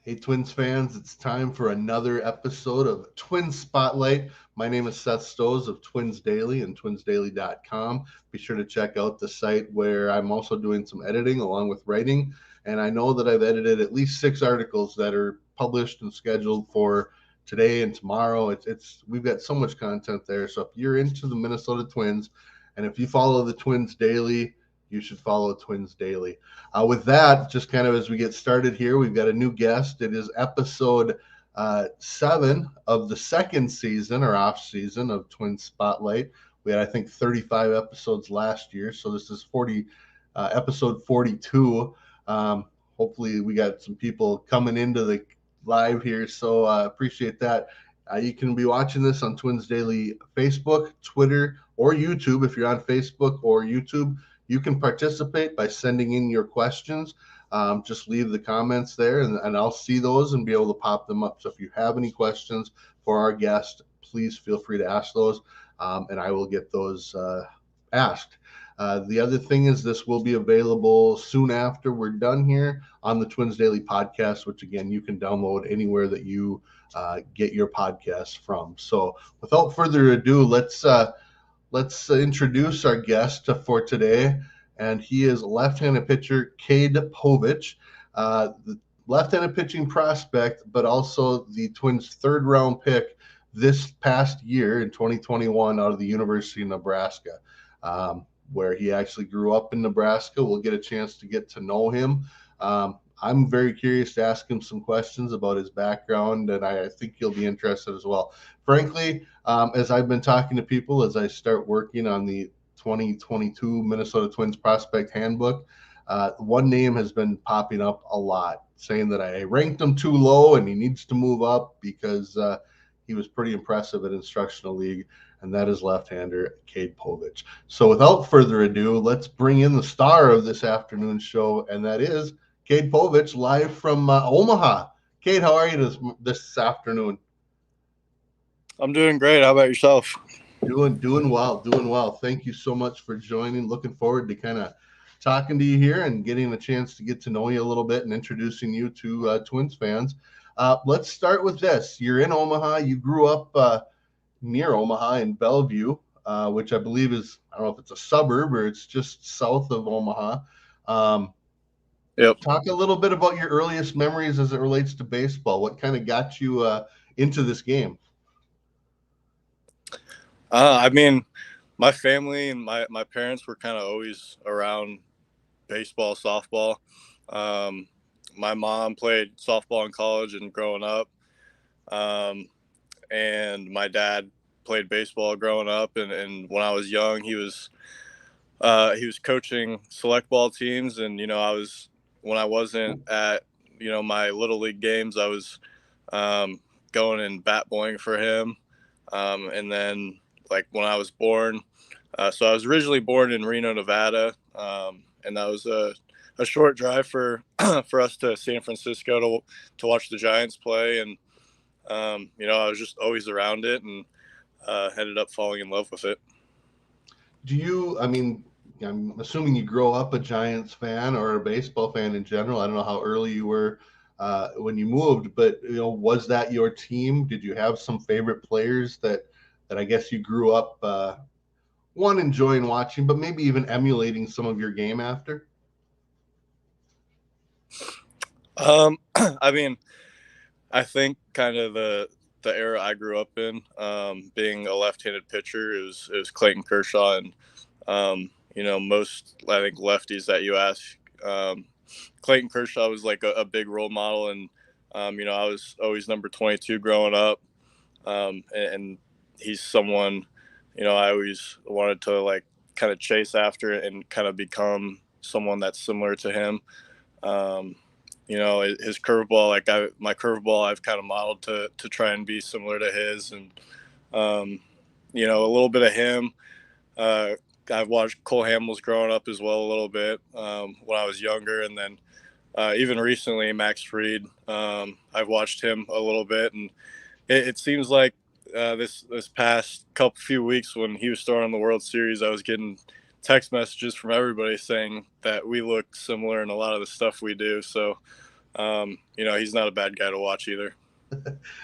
Hey, Twins fans, it's time for another episode of Twins Spotlight. My name is Seth Stowes of Twins Daily and twinsdaily.com. Be sure to check out the site where I'm also doing some editing along with writing. And I know that I've edited at least 6 articles that are published and scheduled for today and tomorrow. We've got so much content there. So if you're into the Minnesota Twins and if you follow the Twins Daily, you should follow Twins Daily. With that, just kind of as we get started here, we've got a new guest. It is episode 7 of the second season or off season of Twins Spotlight. We had, I think, 35 episodes last year, so this is episode 42. Hopefully, we got some people coming into the live here, so appreciate that. You can be watching this on Twins Daily Facebook, Twitter, or YouTube. If you're on Facebook or YouTube, you can participate by sending in your questions. Just leave the comments there, and I'll see those and be able to pop them up. So if you have any questions for our guest, please feel free to ask those, and I will get those asked. The other thing is this will be available soon after we're done here on the Twins Daily podcast, which, again, you can download anywhere that you get your podcasts from. So without further ado, let's introduce our guest for today, and he is left-handed pitcher Cade Povich, the left-handed pitching prospect, but also the Twins' third-round pick this past year in 2021 out of the University of Nebraska, where he actually grew up in Nebraska. We'll get a chance to get to know him. I'm very curious to ask him some questions about his background, and I think you'll be interested as well. Frankly, as I've been talking to people, as I start working on the 2022 Minnesota Twins Prospect Handbook, one name has been popping up a lot, saying that I ranked him too low and he needs to move up because he was pretty impressive at Instructional League, and that is left-hander Cade Povich. So without further ado, let's bring in the star of this afternoon show, and that is Cade Povich, live from Omaha. Cade, how are you this afternoon? I'm doing great. How about yourself? Doing well. Thank you so much for joining. Looking forward to kind of talking to you here and getting a chance to get to know you a little bit and introducing you to Twins fans. Let's start with this. You're in Omaha. You grew up near Omaha in Bellevue, which I believe is, I don't know if it's a suburb or it's just south of Omaha. Yep. Talk a little bit about your earliest memories as it relates to baseball. What kind of got you into this game? I mean, my family and my parents were kind of always around baseball, softball. My mom played softball in college and growing up. And my dad played baseball growing up. And when I was young, he was coaching select ball teams. And, when I wasn't at, my little league games, I was going and bat boying for him. And then, like, when I was born, so I was originally born in Reno, Nevada, and that was a short drive for for us to San Francisco to watch the Giants play, and I was just always around it, and ended up falling in love with it. I'm assuming you grow up a Giants fan or a baseball fan in general. I don't know how early you were when you moved, but was that your team? Did you have some favorite players that I guess you grew up enjoying watching, but maybe even emulating some of your game after? I mean, I think kind of the era I grew up in, being a left-handed pitcher, is Clayton Kershaw, and most, I think, lefties that you ask, Clayton Kershaw was like a big role model, and I was always number 22 growing up, and he's someone, I always wanted to, like, kind of chase after and kind of become someone that's similar to him. His curveball, my curveball, I've kind of modeled to try and be similar to his, and a little bit of him. I've watched Cole Hamels growing up as well a little bit when I was younger, and then even recently Max Fried. I've watched him a little bit, and it seems like this past few weeks when he was starting the World Series, I was getting text messages from everybody saying that we look similar in a lot of the stuff we do. So He's not a bad guy to watch either.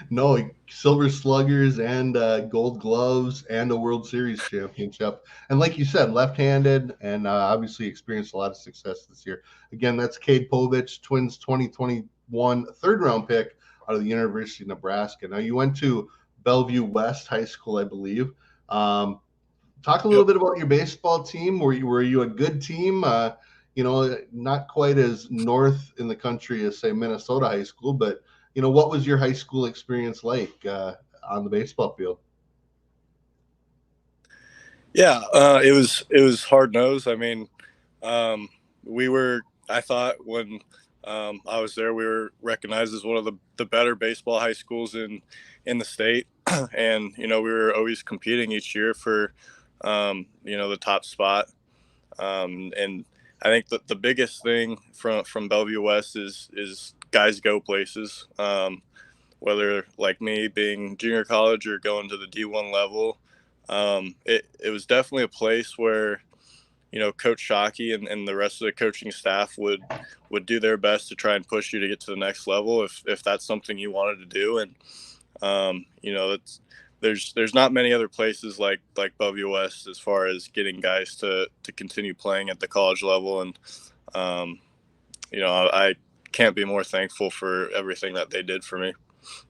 No, Silver Sluggers and Gold Gloves and a World Series championship. And like you said, left-handed, and obviously experienced a lot of success this year. Again, that's Cade Povich, Twins 2021 third-round pick out of the University of Nebraska. Now, you went to Bellevue West High School, I believe. Talk a little bit about your baseball team. Were you a good team? Not quite as north in the country as, say, Minnesota high school, but what was your high school experience like on the baseball field? Yeah, it was hard nosed. I mean, we were. I thought when I was there, we were recognized as one of the better baseball high schools in the state, and we were always competing each year for the top spot. And I think that the biggest thing from Bellevue West is guys go places. Whether like me being junior college or going to the D1 level, it was definitely a place where Coach Shockey and the rest of the coaching staff would do their best to try and push you to get to the next level if that's something you wanted to do. And there's not many other places like Bellevue West as far as getting guys to continue playing at the college level. And I can't be more thankful for everything that they did for me.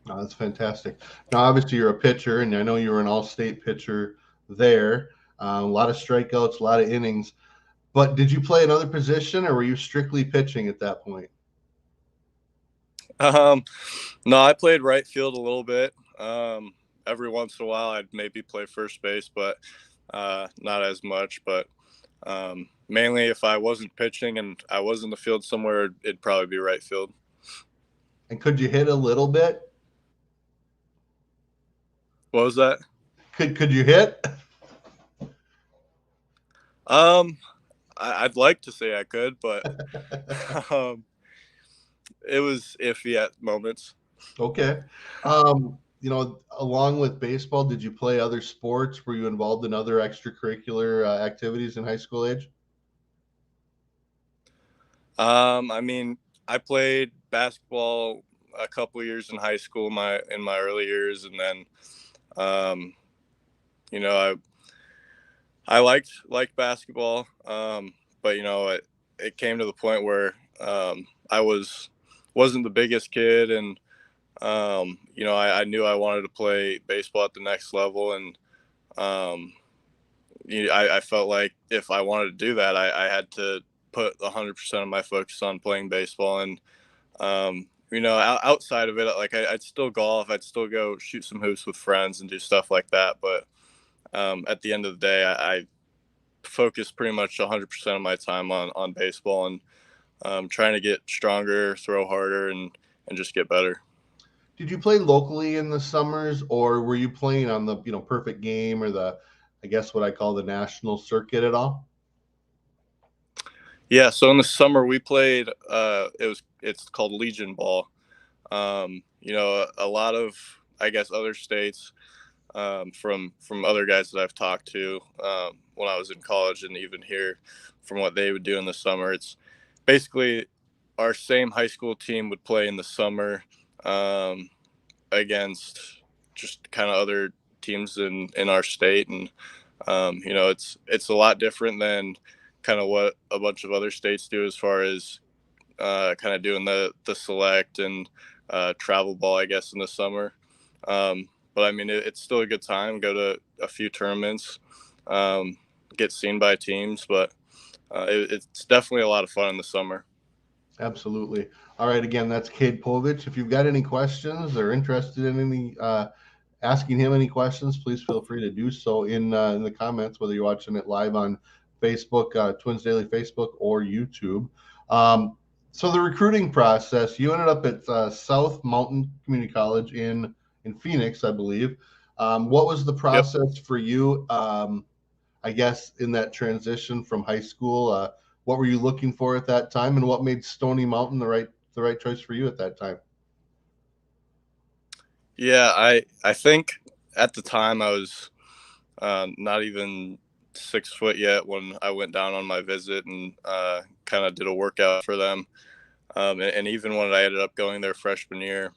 Oh, that's fantastic. Now, obviously, you're a pitcher, and I know you were an all-state pitcher there. A lot of strikeouts, a lot of innings. But did you play another position, or were you strictly pitching at that point? No, I played right field a little bit. Every once in a while, I'd maybe play first base, but not as much. But mainly, if I wasn't pitching and I was in the field somewhere, it'd probably be right field. And could you hit a little bit? What was that? Could you hit? I'd like to say I could, but it was iffy at moments. Okay. Along with baseball, did you play other sports? Were you involved in other extracurricular activities in high school age? I mean, I played basketball a couple of years in high school, in my early years, and then, I liked basketball, but it came to the point where I wasn't the biggest kid, and I knew I wanted to play baseball at the next level, and I felt like if I wanted to do that, I had to put 100% of my focus on playing baseball. And outside of it, like I'd still golf, I'd still go shoot some hoops with friends and do stuff like that, but at the end of the day, I focus pretty much 100% of my time on baseball, and trying to get stronger, throw harder, and just get better. Did you play locally in the summers, or were you playing on the Perfect Game or I guess what I call the national circuit at all? Yeah, so in the summer we played. It's called Legion Ball. A lot of, I guess, other states, from other guys that I've talked to when I was in college, and even here from what they would do in the summer. It's basically our same high school team would play in the summer against just kind of other teams in our state. And it's a lot different than kind of what a bunch of other states do as far as kind of doing the select and travel ball, I guess, in the summer. But I mean, it's still a good time. Go to a few tournaments, get seen by teams, but it's definitely a lot of fun in the summer. Absolutely. All right. Again, that's Cade Povich. If you've got any questions or interested in any asking him any questions, please feel free to do so in the comments, whether you're watching it live on Facebook, Twins Daily Facebook, or YouTube. So the recruiting process, you ended up at South Mountain Community College in Phoenix, I believe. What was the process for you, I guess, in that transition from high school? What were you looking for at that time, and what made Stony Mountain the right choice for you at that time? Yeah, I think at the time I was not even 6 foot yet when I went down on my visit and kind of did a workout for them. and even when I ended up going there freshman year.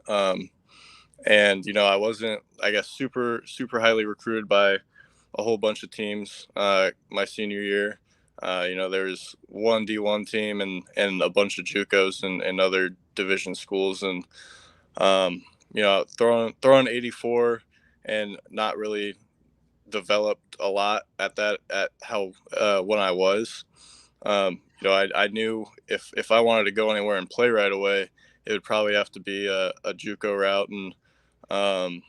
And I wasn't, I guess, super highly recruited by a whole bunch of teams my senior year. There's one D1 team and a bunch of JUCOs and other division schools, and throwing 84 and not really developed a lot at how when I was. I knew if I wanted to go anywhere and play right away, it would probably have to be a JUCO route, and um,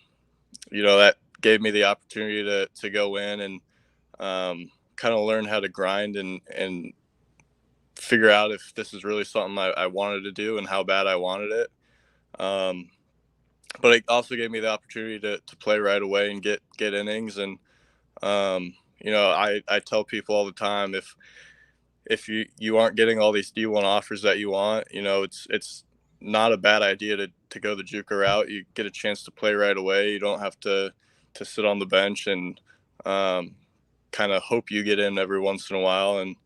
that gave me the opportunity to go in and kind of learn how to grind and figure out if this is really something I wanted to do and how bad I wanted it. But it also gave me the opportunity to play right away and get innings. And I tell people all the time, if you aren't getting all these D1 offers that you want, it's not a bad idea to go the JUCO route. You get a chance to play right away. You don't have to sit on the bench and kind of hope you get in every once in a while. And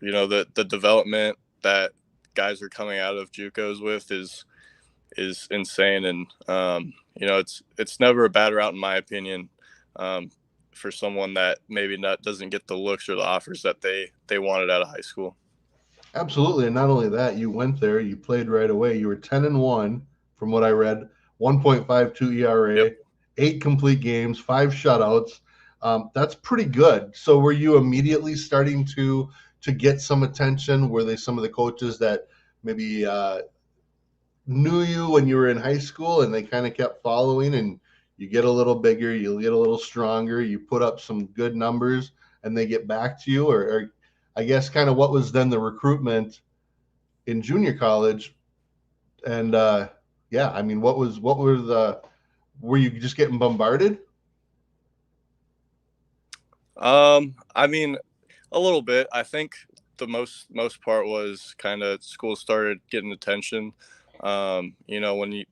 the development that guys are coming out of JUCOs with is insane. And it's never a bad route in my opinion, for someone that maybe doesn't get the looks or the offers that they wanted out of high school. Absolutely. And not only that, you went there, you played right away. You were 10-1 from what I read, 1.52 ERA, Yep. 8 complete games, 5 shutouts. That's pretty good. So were you immediately starting to get some attention? Were they some of the coaches that maybe knew you when you were in high school and they kind of kept following, and you get a little bigger, you get a little stronger, you put up some good numbers and they get back to you? Or I guess kind of what was then the recruitment in junior college? And I mean, were you just getting bombarded? I mean, a little bit. I think the most part was kind of schools started getting attention. When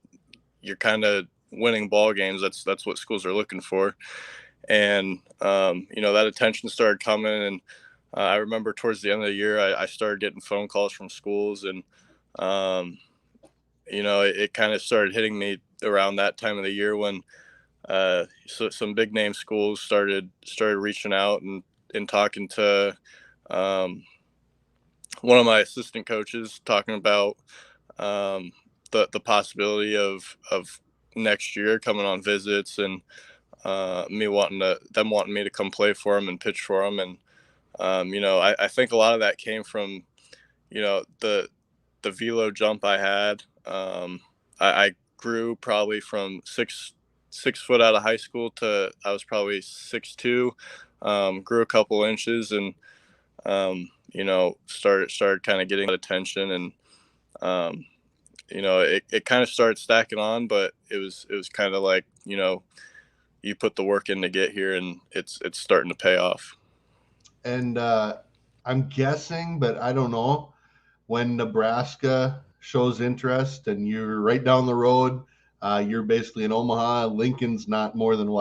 you're kind of winning ball games, that's what schools are looking for. And that attention started coming, and I remember towards the end of the year, I started getting phone calls from schools, and it kind of started hitting me around that time of the year when so some big name schools started reaching out and talking to one of my assistant coaches, talking about the possibility of next year coming on visits, and them wanting me to come play for them and pitch for them. And I think a lot of that came from the velo jump I had. I grew probably from 6 foot out of high school to I was probably 6'2", grew a couple inches, and started kind of getting attention, and it kind of started stacking on, but it was kind of like, you put the work in to get here, and it's starting to pay off. And I'm guessing, but I don't know, when Nebraska shows interest and you're right down the road, you're basically in Omaha. Lincoln's not more than a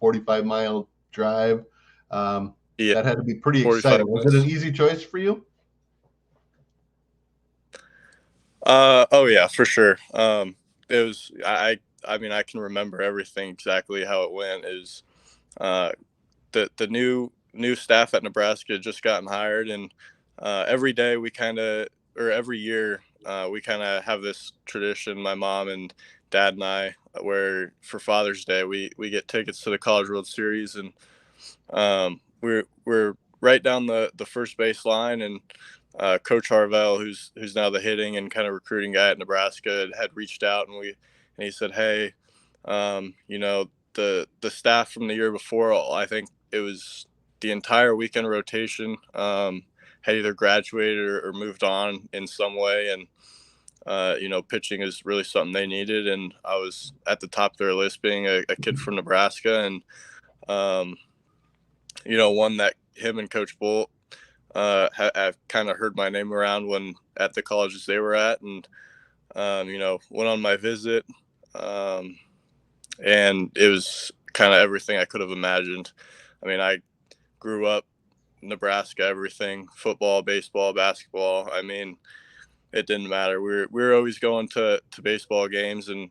45-mile drive. Yeah, That had to be pretty 45 exciting. Was it minutes. an easy choice for you? Oh yeah, for sure. It was, I mean, I can remember everything exactly how it went. Is the new staff at Nebraska had just gotten hired, and every day every year we kind of have this tradition, my mom and dad and I, where for Father's Day we get tickets to the College World Series, and we're right down the first base line, and Coach Harvell, who's now the hitting and kind of recruiting guy at Nebraska, had reached out, and he said, hey, the staff from the year before, I think it was the entire weekend rotation, had either graduated or moved on in some way, and pitching is really something they needed, and I was at the top of their list, being a kid from Nebraska, and one that him and Coach Bolt have kind of heard my name around when at the colleges they were at, and went on my visit, and it was kind of everything I could have imagined. I mean, I grew up Nebraska, everything, football, baseball, basketball. I mean, it didn't matter. We were always going to baseball games, and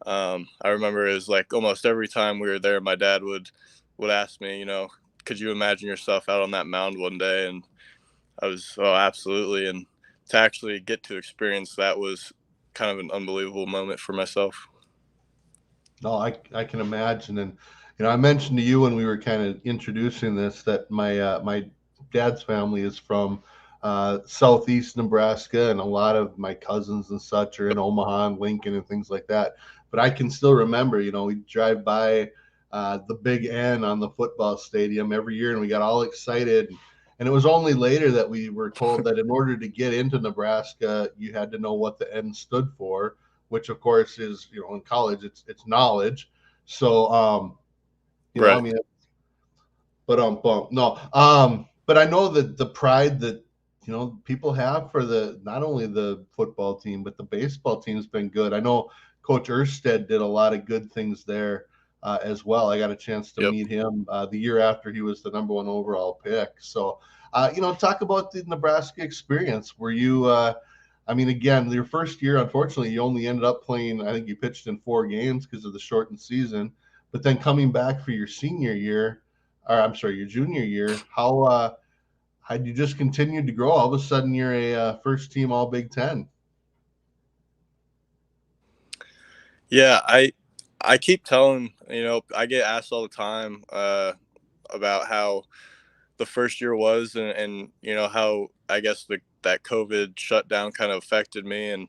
I remember it was like almost every time we were there, my dad would ask me, could you imagine yourself out on that mound one day? And I was, oh, absolutely. And to actually get to experience that was kind of an unbelievable moment for myself. No, I can imagine. And I mentioned to you when we were kind of introducing this that my dad's family is from southeast Nebraska, and a lot of my cousins and such are in Omaha and Lincoln and things like that. But I can still remember, we drive by the Big N on the football stadium every year, and we got all excited. And it was only later that we were told that in order to get into Nebraska, you had to know what the N stood for, which of course is, in college, it's knowledge. So, I Right. mean, but no, but I know that the pride that people have for the not only the football team but the baseball team has been good. I know Coach Erstead did a lot of good things there as well. I got a chance to Yep. meet him the year after he was the number one overall pick. So, talk about the Nebraska experience. Were you? I mean, again, your first year, unfortunately, you only ended up playing. I think you pitched in 4 games because of the shortened season. But then coming back for your senior year, or I'm sorry, your junior year, how had you just continued to grow? All of a sudden, you're a first team All Big Ten. Yeah, I keep telling, I get asked all the time about how the first year was, and how I guess that COVID shutdown kind of affected me, and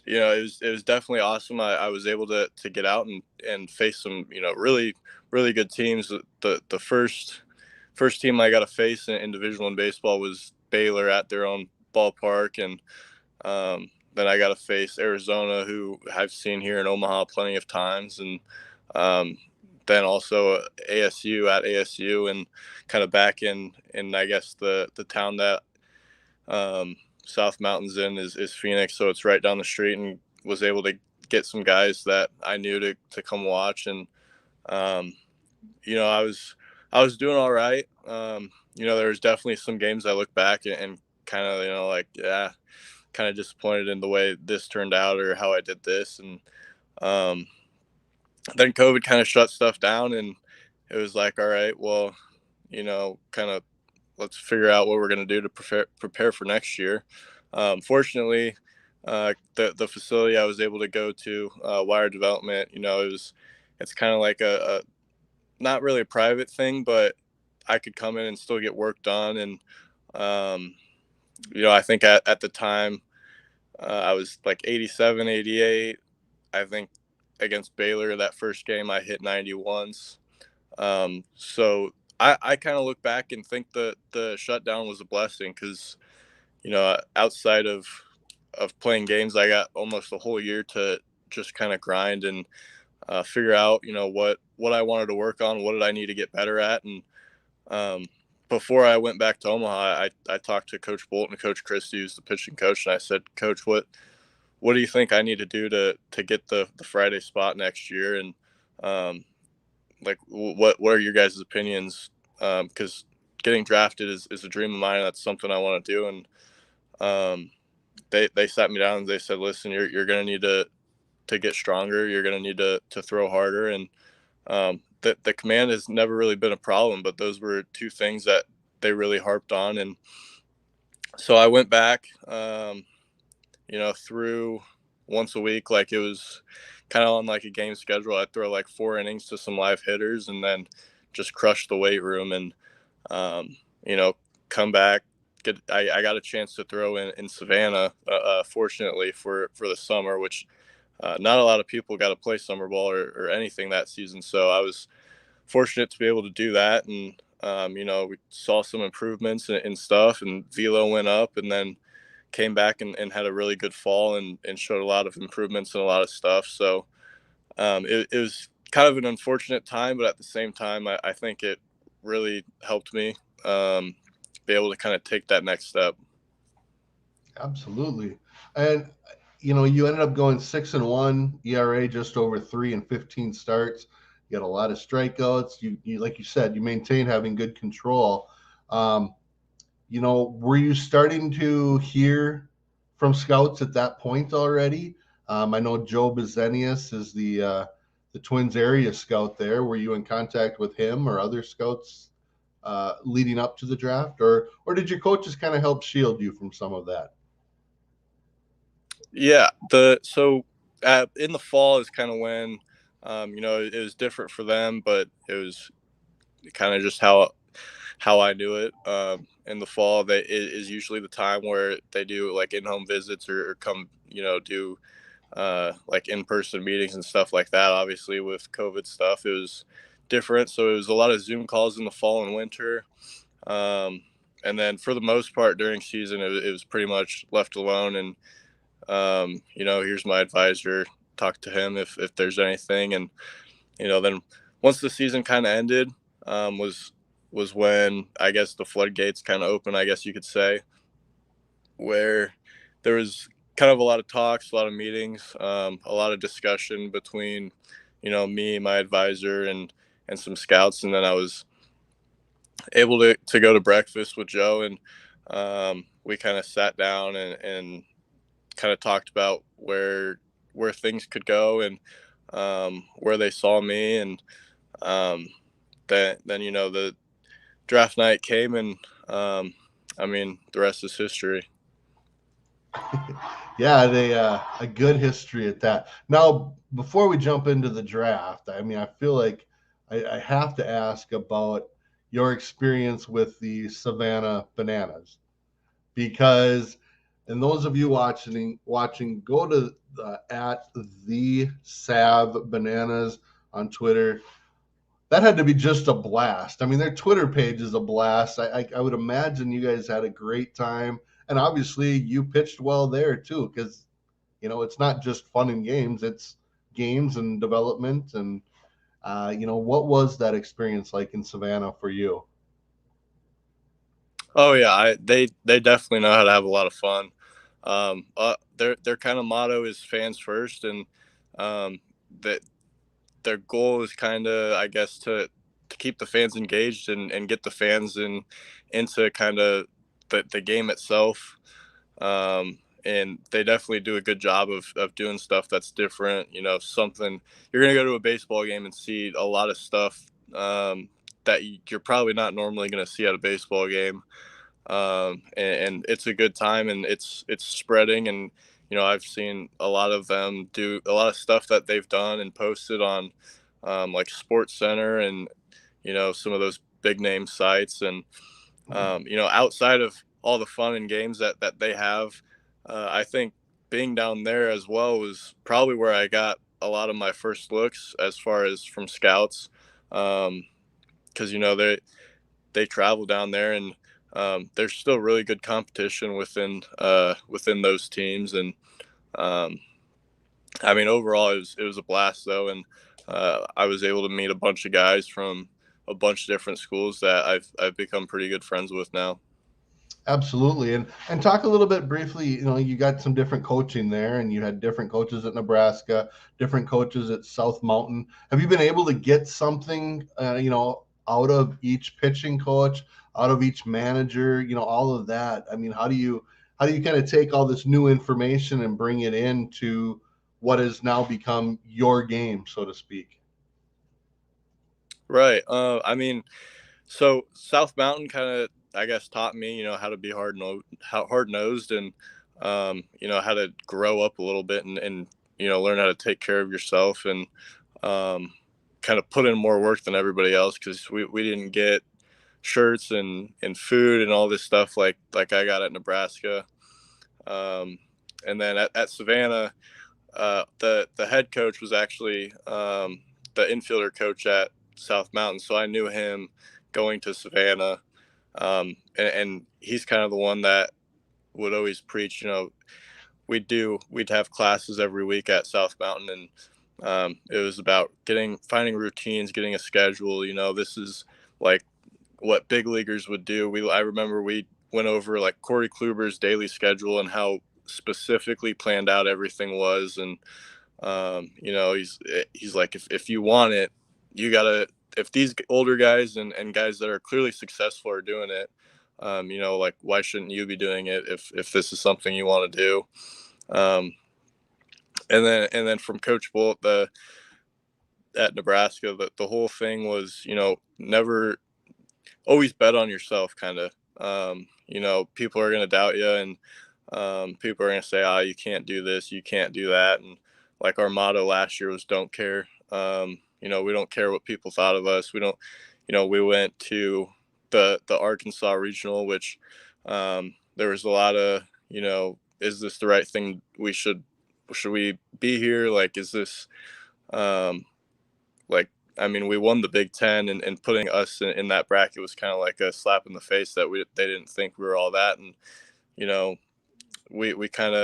it was definitely awesome. I was able to get out and face some really really good teams. The first team I got to face in Division I baseball was Baylor at their own ballpark, and then I got to face Arizona, who I've seen here in Omaha plenty of times, and um, then also ASU at ASU, and kind of back in I guess the town that South Mountain's in is Phoenix, so it's right down the street, and was able to get some guys that I knew to come watch, and um, I was doing all right. There was definitely some games I look back and kind of like, yeah, kind of disappointed in the way this turned out or how I did this, and um, then COVID kind of shut stuff down, and it was like, all right, well, kind of let's figure out what we're going to do to prepare for next year. Fortunately, the facility I was able to go to, Wire Development, it's kind of like a not really a private thing, but I could come in and still get work done. And I think at the time I was like 87, 88. I think against Baylor that first game I hit 90 once. So I kind of look back and think the shutdown was a blessing because, outside of playing games, I got almost a whole year to just kind of grind and figure out, what I wanted to work on, what did I need to get better at. And before I went back to Omaha, I talked to Coach Bolton and Coach Christie, who's the pitching coach, and I said, Coach, what do you think I need to do to get the Friday spot next year? And like, what are your guys' opinions? Because getting drafted is a dream of mine. That's something I want to do. And they sat me down and they said, listen, you're going to need to get stronger. You're going to need to throw harder. And the command has never really been a problem, but those were two things that they really harped on. And so I went back, through once a week, like it was kind of on like a game schedule. I'd throw like 4 innings to some live hitters and then just crush the weight room and, come back. I got a chance to throw in Savannah, fortunately for the summer, which not a lot of people got to play summer ball or anything that season. So I was fortunate to be able to do that. And, we saw some improvements and stuff, and velo went up, and then came back and had a really good fall and showed a lot of improvements and a lot of stuff. So it was kind of an unfortunate time, but at the same time, I think it really helped me be able to kind of take that next step. Absolutely. And you ended up going 6-1, ERA just over 3 and 15 starts. You got a lot of strikeouts. You like you said, you maintain having good control. Um, were you starting to hear from scouts at that point already? I know Joe Bezenius is the Twins area scout there. Were you in contact with him or other scouts leading up to the draft, or did your coaches kind of help shield you from some of that? Yeah, in the fall is kind of when it was different for them, but it was kind of just how I do it. In the fall, that is usually the time where they do like in-home visits or come, do like in-person meetings and stuff like that. Obviously, with COVID stuff, it was different, so it was a lot of Zoom calls in the fall and winter. Um, and then for the most part during season, it was pretty much left alone. And here's my advisor. Talk to him if there's anything, and then once the season kind of ended, was when I guess the floodgates kind of opened, I guess you could say, where there was kind of a lot of talks, a lot of meetings, a lot of discussion between, me, my advisor, and some scouts, and then I was able to go to breakfast with Joe, and we kind of sat down and kind of talked about where things could go and where they saw me, and um, then the draft night came, and the rest is history. Yeah, a good history at that. Now, before we jump into the draft, I feel like I have to ask about your experience with the Savannah Bananas because, and those of you watching, go to at the Sav Bananas on Twitter. That had to be just a blast. I mean, their Twitter page is a blast. I would imagine you guys had a great time, and obviously you pitched well there too, because it's not just fun and games; it's games and development. And what was that experience like in Savannah for you? Oh yeah, they definitely know how to have a lot of fun. Their kind of motto is fans first, and that their goal is kind of, I guess, to keep the fans engaged and get the fans into kind of the game itself. And they definitely do a good job of doing stuff that's different. Something you're going to go to a baseball game and see a lot of stuff that you're probably not normally going to see at a baseball game. And it's a good time, and it's spreading. And I've seen a lot of them do a lot of stuff that they've done and posted on like Sports Center and some of those big name sites. And outside of all the fun and games that they have, I think being down there as well was probably where I got a lot of my first looks as far as from scouts, because they travel down there, and there's still really good competition within those teams. And um, overall, it was a blast though, and I was able to meet a bunch of guys from a bunch of different schools that I've become pretty good friends with now. Absolutely. And talk a little bit briefly, you got some different coaching there and you had different coaches at Nebraska, different coaches at South Mountain. Have you been able to get something out of each pitching coach, out of each manager, all of that? I mean, how do you kind of take all this new information and bring it into what has now become your game, so to speak? Right. So South Mountain kind of, I guess, taught me, how to be hard nosed, and how to grow up a little bit, and learn how to take care of yourself, and um, kind of put in more work than everybody else, because we didn't get shirts and food and all this stuff like I got at Nebraska. Um, and then at Savannah, the head coach was actually the infielder coach at South Mountain, so I knew him going to Savannah, and he's kind of the one that would always preach. We'd have classes every week at South Mountain, and it was about finding routines, getting a schedule. This is like what big leaguers would do. I remember we went over like Corey Kluber's daily schedule and how specifically planned out everything was. And he's like, if you want it, you gotta, if these older guys and guys that are clearly successful are doing it, Like, why shouldn't you be doing it if this is something you want to do? And then from Coach Bolt, at Nebraska, the whole thing was, never always bet on yourself, kind of. People are going to doubt you, and people are going to say, "Oh, you can't do this, you can't do that." And like our motto last year was, "Don't care." We don't care what people thought of us. We don't. We went to the Arkansas regional, which there was a lot of, is this the right thing? Should we be here? Like, is this like, I mean, we won the Big Ten, and putting us in that bracket was kind of like a slap in the face that they didn't think we were all that. And you know, we had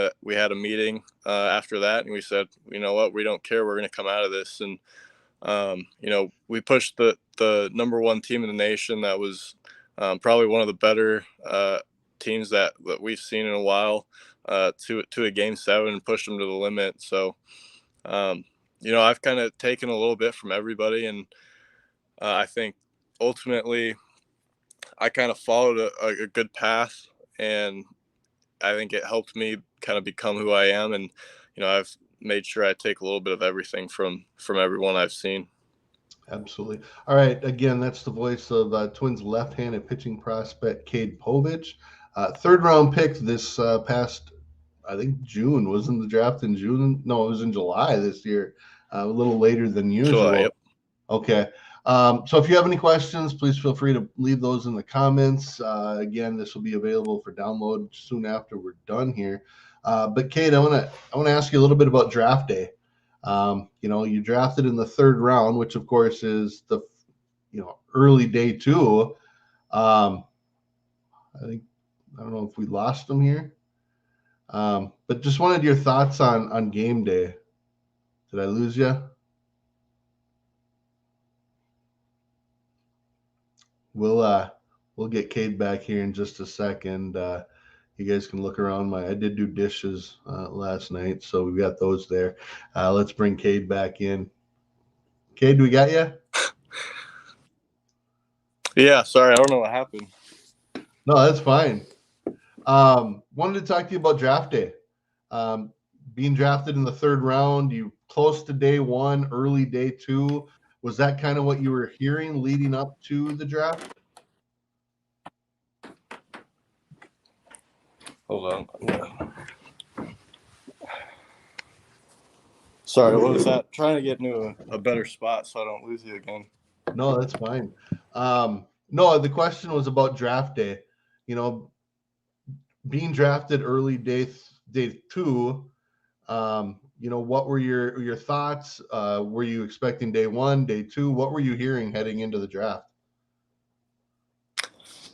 a meeting after that, and we said, you know what, we don't care. We're going to come out of this. And we pushed the number one team in the nation. That was probably one of the better teams that we've seen in a while, to a game 7, and pushed them to the limit. So I've kind of taken a little bit from everybody, and I think ultimately I kind of followed a good path, and I think it helped me kind of become who I am. And I've made sure I take a little bit of everything from everyone I've seen. Absolutely. All right. Again, that's the voice of Twins left-handed pitching prospect Cade Povich. Third round pick this past, I think June. Wasn't the draft in June? No, it was in July this year. A little later than usual. July, yep. Okay. So if you have any questions, please feel free to leave those in the comments. Again, this will be available for download soon after we're done here. But Cade, I want to ask you a little bit about draft day. You drafted in the 3rd round, which of course is the early day 2. I don't know if we lost them here, but just wanted your thoughts on game day. Did I lose you? We'll get Cade back here in just a second. You guys can look around. I did do dishes last night, so we've got those there. Let's bring Cade back in. Cade, we got you? Yeah, sorry, I don't know what happened. No, that's fine. Wanted to talk to you about draft day. Being drafted in the 3rd round, you close to day 1, early day 2. Was that kind of what you were hearing leading up to the draft? Hold on. Sorry, what was that? Trying to get into a better spot so I don't lose you again. No, that's fine. No, the question was about draft day. Being drafted early day 2. What were your thoughts? Were you expecting day 1, day 2? What were you hearing heading into the draft?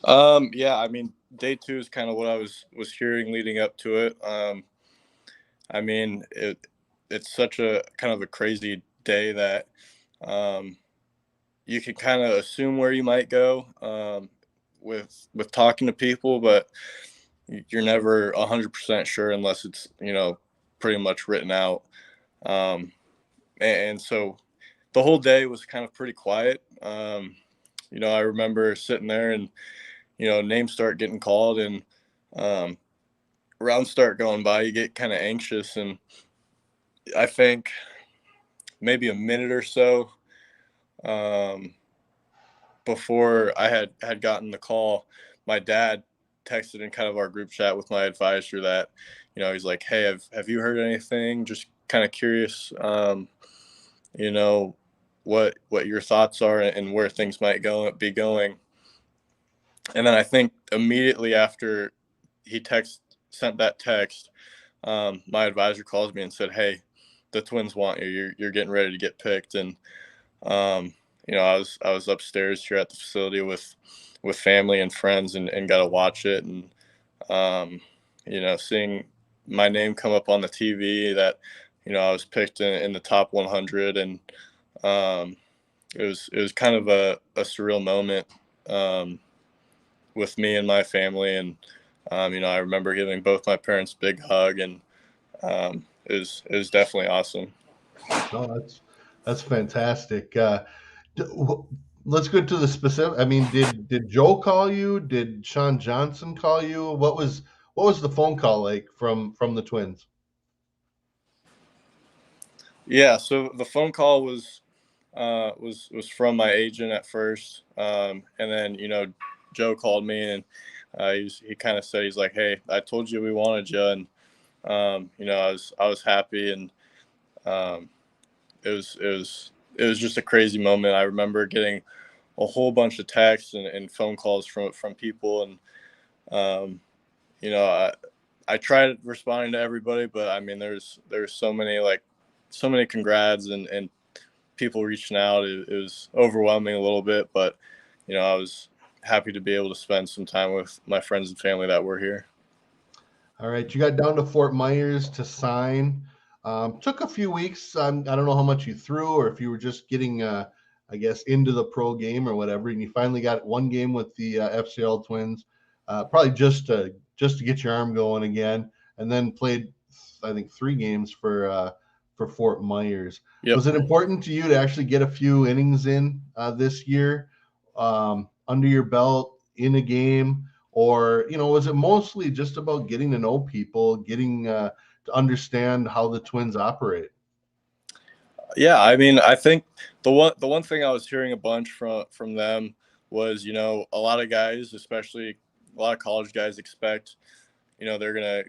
Yeah, I mean, day 2 is kind of what I was hearing leading up to it. I mean, it's such a kind of a crazy day that you can kind of assume where you might go with talking to people, but you're never 100% sure unless it's pretty much written out. And so the whole day was kind of pretty quiet. I remember sitting there, and names start getting called, and rounds start going by. You get kind of anxious, and I think maybe a minute or so before I had gotten the call, my dad texted in kind of our group chat with my advisor that, he's like, "Hey, have you heard anything? Just kind of curious, what your thoughts are and where things might be going." And then I think immediately after he sent that text, my advisor calls me and said, "Hey, the Twins want you. You're getting ready to get picked." And I was upstairs here at the facility with family and friends, and got to watch it, and seeing my name come up on the TV that I was picked in the top 100, and it was kind of a surreal moment with me and my family, and I remember giving both my parents a big hug, and it was definitely awesome. No, that's fantastic. let's get to the specific. I mean, did Joe call you? Did Sean Johnson call you? What was the phone call like from the Twins? Yeah, so the phone call was from my agent at first, and then Joe called me and he kind of said, he's like, "Hey, I told you we wanted you," and I was happy, and um, it was just a crazy moment. I remember getting a whole bunch of texts and phone calls from people, and um, you know I tried responding to everybody, but I mean there's so many congrats and people reaching out. It was overwhelming a little bit, but I was happy to be able to spend some time with my friends and family that were here. All right, you got down to Fort Myers to sign. Took a few weeks. I don't know how much you threw, or if you were just getting, I guess, into the pro game or whatever. And you finally got one game with the FCL Twins, probably just to get your arm going again, and then played, I think, 3 games for Fort Myers. Yep. Was it important to you to actually get a few innings in this year, under your belt in a game? Or was it mostly just about getting to know people, getting to understand how the Twins operate? Yeah, I mean, I think the one thing I was hearing a bunch from them was, a lot of guys, especially a lot of college guys, expect, they're gonna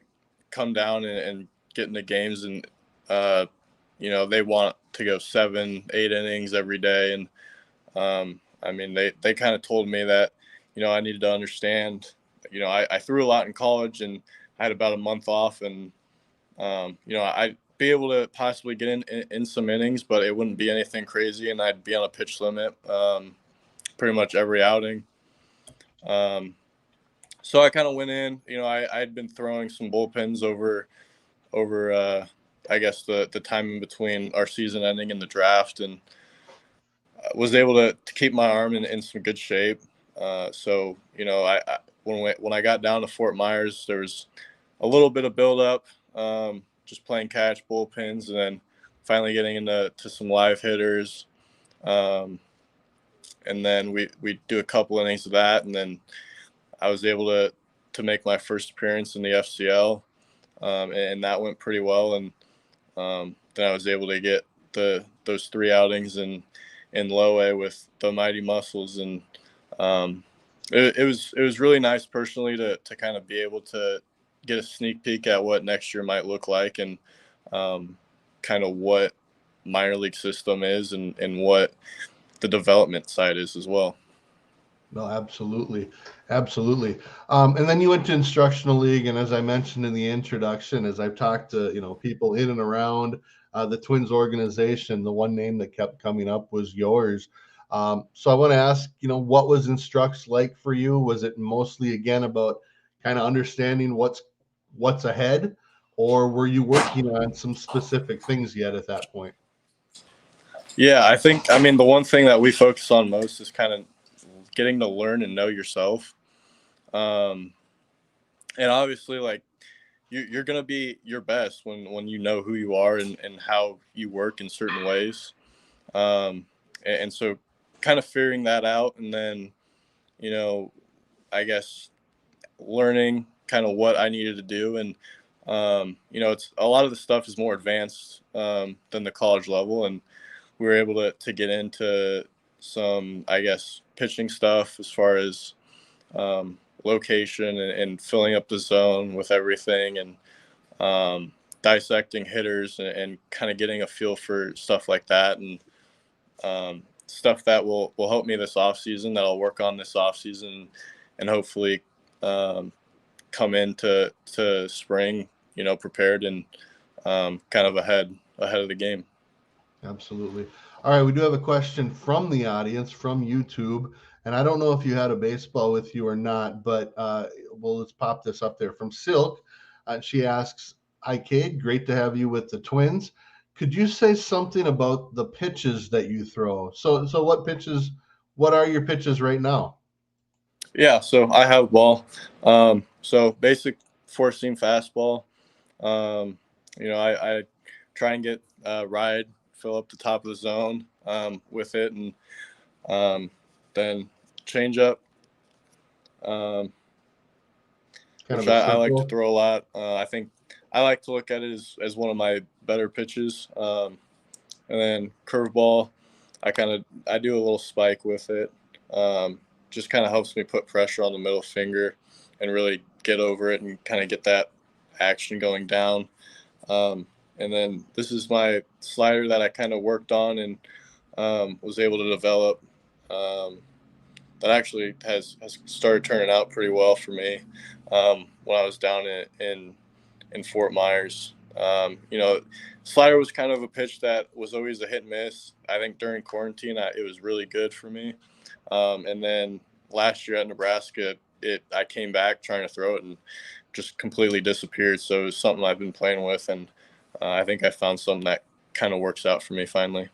come down and get into games, and uh, they want to go 7, 8 innings every day, and I mean, they kind of told me that, I needed to understand, I threw a lot in college, and I had about a month off, and I'd be able to possibly get in some innings, but it wouldn't be anything crazy, and I'd be on a pitch limit pretty much every outing. Um, so I kind of went in. I'd been throwing some bullpens over I guess the time in between our season ending and the draft, and was able to keep my arm in some good shape. So when I got down to Fort Myers, there was a little bit of buildup, just playing catch, bullpens, and then finally getting into some live hitters. Um, and then we do a couple innings of that, and then I was able to make my first appearance in the FCL, and that went pretty well. And then I was able to get those 3 outings in low A with the Mighty Muscles, and it was really nice personally to kind of be able to get a sneak peek at what next year might look like, and kind of what minor league system is, and what the development side is as well. No, absolutely, absolutely. And then you went to instructional league, and as I mentioned in the introduction, as I've talked to people in and around the Twins organization, the one name that kept coming up was yours. So I want to ask, what was Instructs like for you? Was it mostly again about kind of understanding what's ahead, or were you working on some specific things yet at that point? Yeah, I mean, the one thing that we focus on most is kind of getting to learn and know yourself. Um, and obviously, like, you're going to be your best when you know who you are, and how you work in certain ways. And so kind of figuring that out, and then, you know, I guess learning kind of what I needed to do. And, it's a lot of the stuff is more advanced than the college level. And we were able to get into some, I guess, pitching stuff as far as location, and filling up the zone with everything, and dissecting hitters, and kind of getting a feel for stuff like that, and stuff that will help me this offseason, that I'll work on this offseason, and hopefully come into spring, prepared, and kind of ahead of the game. Absolutely. All right, we do have a question from the audience from YouTube, and I don't know if you had a baseball with you or not, but well, let's pop this up there from Silk. She asks, "Hi, Cade. Great to have you with the Twins. Could you say something about the pitches that you throw? So what pitches? What are your pitches right now?" Yeah, so I have a ball. So basic four-seam fastball. I try and get ride, fill up the top of the zone with it, and then changeup, Kind which of a I like to circle. throw a lot. I think I like to look at it as one of my better pitches. And then curveball, I do a little spike with it. Just kind of helps me put pressure on the middle finger and really get over it and kind of get that action going down. And then this is my slider that I kind of worked on and was able to develop. That actually has started turning out pretty well for me when I was down in Fort Myers. Slider was kind of a pitch that was always a hit and miss. I think during quarantine, it was really good for me. And then last year at Nebraska, I came back trying to throw it and just completely disappeared. So it was something I've been playing with, and I think I found something that kind of works out for me finally.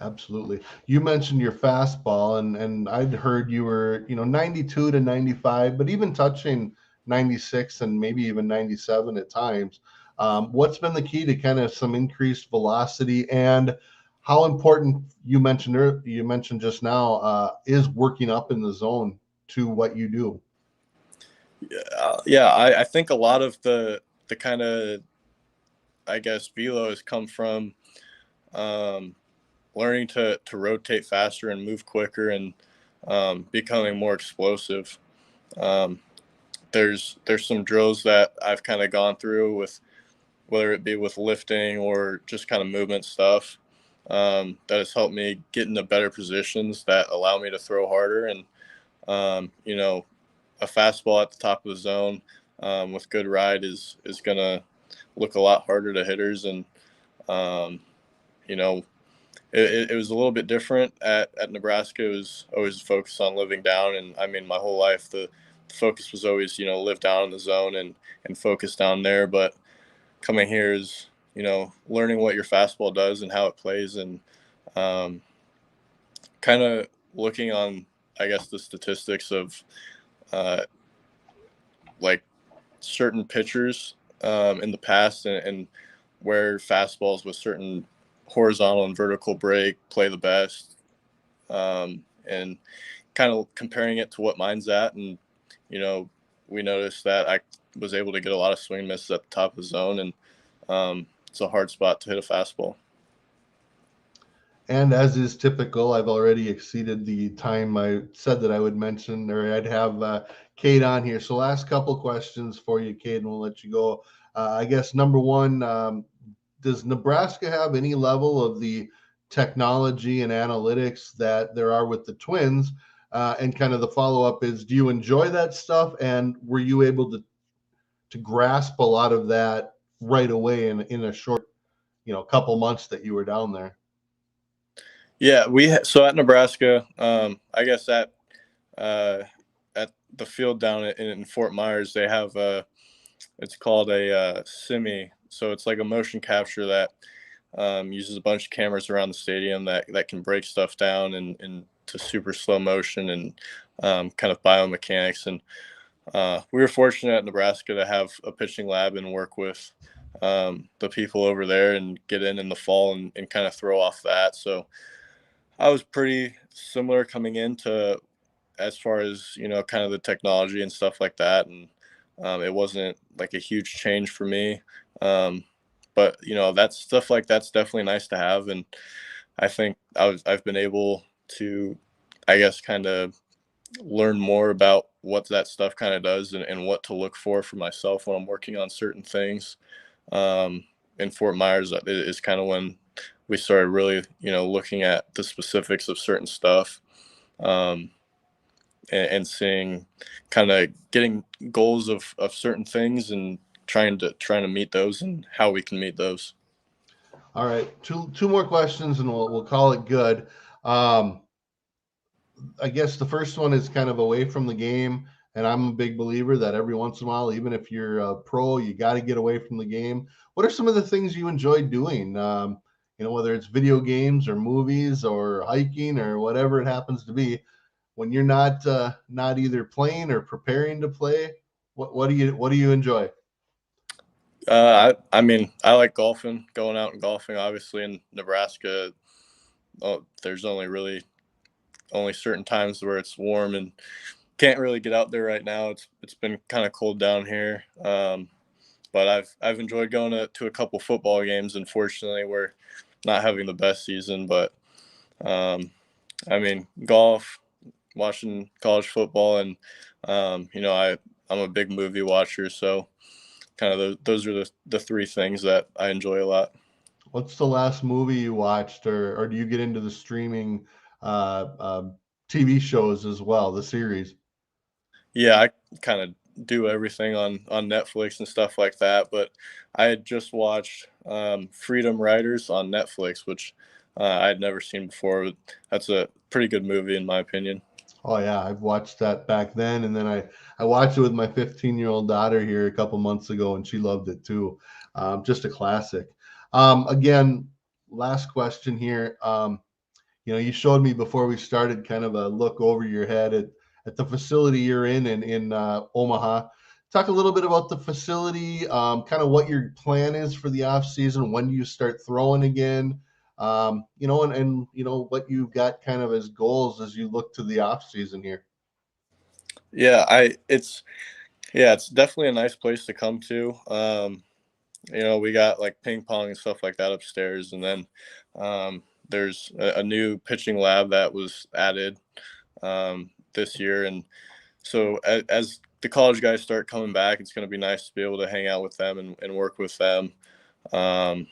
Absolutely. You mentioned your fastball, and I'd heard you were, 92 to 95, but even touching 96 and maybe even 97 at times. What's been the key to kind of some increased velocity, and how important you mentioned just now is working up in the zone to what you do? I think a lot of the kind of, I guess, velo has come from learning to rotate faster and move quicker and becoming more explosive. Um, there's some drills that I've kind of gone through with, whether it be with lifting or just kind of movement stuff, that has helped me get into better positions that allow me to throw harder. And a fastball at the top of the zone with good ride is gonna look a lot harder to hitters. And um, you know, it was a little bit different at Nebraska. It was always focused on living down, and I mean, my whole life the focus was always live down in the zone and focus down there. But coming here is learning what your fastball does and how it plays, and um, kind of looking on, I guess, the statistics of uh, like certain pitchers in the past, and where fastballs with certain horizontal and vertical break play the best, and kind of comparing it to what mine's at. And we noticed that I was able to get a lot of swing misses at the top of the zone, and it's a hard spot to hit a fastball. And as is typical, I've already exceeded the time I said that I would mention, or I'd have Cade on here. So last couple questions for you, Cade, and we'll let you go. I guess number one, does Nebraska have any level of the technology and analytics that there are with the Twins? And kind of the follow-up is, do you enjoy that stuff? And were you able to grasp a lot of that right away in a short, couple months that you were down there? Yeah, so at Nebraska, I guess at the field down in Fort Myers, they have it's called a simi. So it's like a motion capture that uses a bunch of cameras around the stadium that can break stuff down and to super slow motion and kind of biomechanics. And we were fortunate at Nebraska to have a pitching lab and work with the people over there and get in the fall and kind of throw off that. So I was pretty similar coming into, as far as kind of the technology and stuff like that, and it wasn't like a huge change for me. But that stuff like that's definitely nice to have, and I think I've been able to, I guess, kind of learn more about what that stuff kind of does and what to look for myself when I'm working on certain things. In Fort Myers is kind of when we started really, looking at the specifics of certain stuff, um, and seeing, kind of getting goals of certain things and trying to meet those and how we can meet those. All right, two more questions, and we'll call it good. Um, I guess the first one is kind of away from the game, and I'm a big believer that every once in a while, even if you're a pro, you got to get away from the game. What are some of the things you enjoy doing? Whether it's video games or movies or hiking or whatever it happens to be, when you're not either playing or preparing to play, what do you enjoy? I mean, I like golfing, going out and golfing. Obviously, in Nebraska, there's only really only certain times where it's warm and can't really get out there right now. It's been kind of cold down here. But I've enjoyed going to a couple football games. Unfortunately, we're not having the best season, but I mean, golf, watching college football, and I'm a big movie watcher, so kind of those are the three things that I enjoy a lot. What's the last movie you watched, or do you get into the streaming TV shows as well, the series? Yeah, I kind of do everything on Netflix and stuff like that, but I had just watched Freedom Riders on Netflix, which I had never seen before. That's a pretty good movie in my opinion. Oh yeah, I've watched that back then, and then I watched it with my 15-year-old daughter here a couple months ago, and she loved it too. Just a classic. Again, last question here. You showed me before we started kind of a look over your head at the facility you're in Omaha. Talk a little bit about the facility, kind of what your plan is for the off season. When do you start throwing again? And what you've got kind of as goals as you look to the off season here. Yeah, it's definitely a nice place to come to. We got like ping pong and stuff like that upstairs, and then there's a new pitching lab that was added this year, and so as the college guys start coming back, it's going to be nice to be able to hang out with them and work with them. And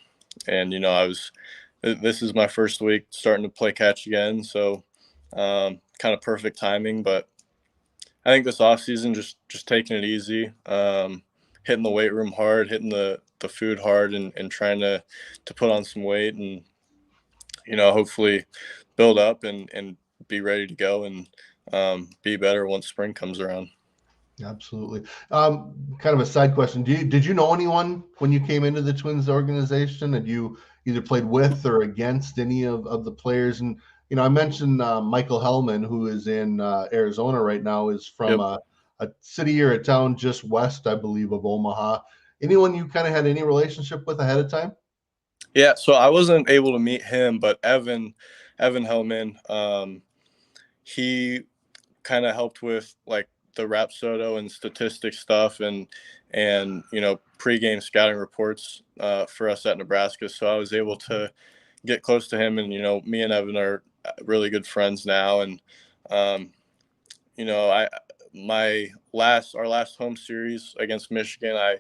this is my first week starting to play catch again, so kind of perfect timing. But I think this off season, just taking it easy, hitting the weight room hard, hitting the food hard, and trying to put on some weight, and hopefully build up and be ready to go and be better once spring comes around. Absolutely. Kind of a side question. Did you know anyone when you came into the Twins organization? Had you either played with or against any of the players? And, I mentioned Michael Hellman, who is in Arizona right now, is from Yep. a city or a town just west, I believe, of Omaha. Anyone you kind of had any relationship with ahead of time? Yeah, so I wasn't able to meet him, but Evan Hellman, he kind of helped with like the Rapsodo and statistics stuff and pregame scouting reports for us at Nebraska. So I was able to get close to him, and me and Evan are really good friends now. And our last home series against Michigan,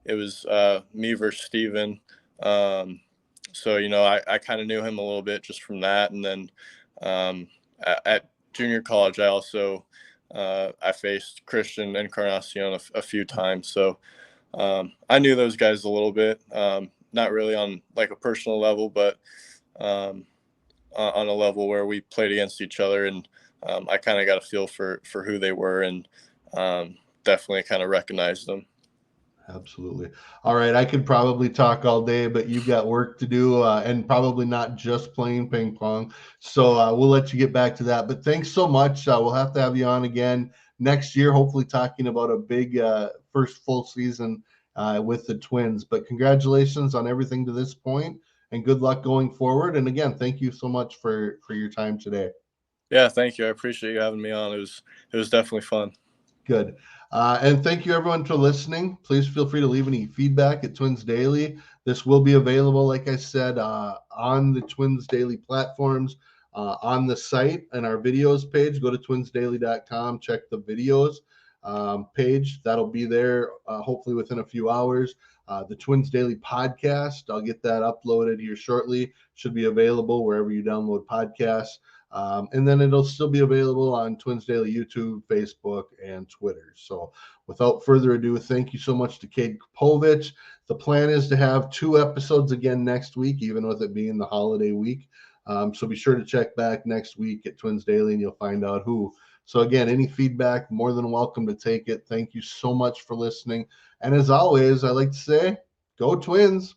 it was me versus Steven. So I kind of knew him a little bit just from that, and then at junior college, I also I faced Christian Encarnacion a few times, so I knew those guys a little bit. Not really on like a personal level, but on a level where we played against each other, and I kind of got a feel for who they were, and definitely kind of recognized them. Absolutely. All right. I could probably talk all day, but you've got work to do and probably not just playing ping pong. So we'll let you get back to that. But thanks so much. We'll have to have you on again next year, hopefully talking about a big first full season with the Twins. But congratulations on everything to this point and good luck going forward. And again, thank you so much for your time today. Yeah, thank you. I appreciate you having me on. It was definitely fun. Good. And thank you, everyone, for listening. Please feel free to leave any feedback at Twins Daily. This will be available, like I said, on the Twins Daily platforms, on the site and our videos page. Go to twinsdaily.com, check the videos page. That'll be there hopefully within a few hours. The Twins Daily podcast, I'll get that uploaded here shortly. Should be available wherever you download podcasts. And then it'll still be available on Twins Daily YouTube, Facebook, and Twitter. So without further ado, thank you so much to Cade Povich. The plan is to have 2 episodes again next week, even with it being the holiday week. So be sure to check back next week at Twins Daily and you'll find out who. So again, any feedback, more than welcome to take it. Thank you so much for listening. And as always, I like to say, go Twins.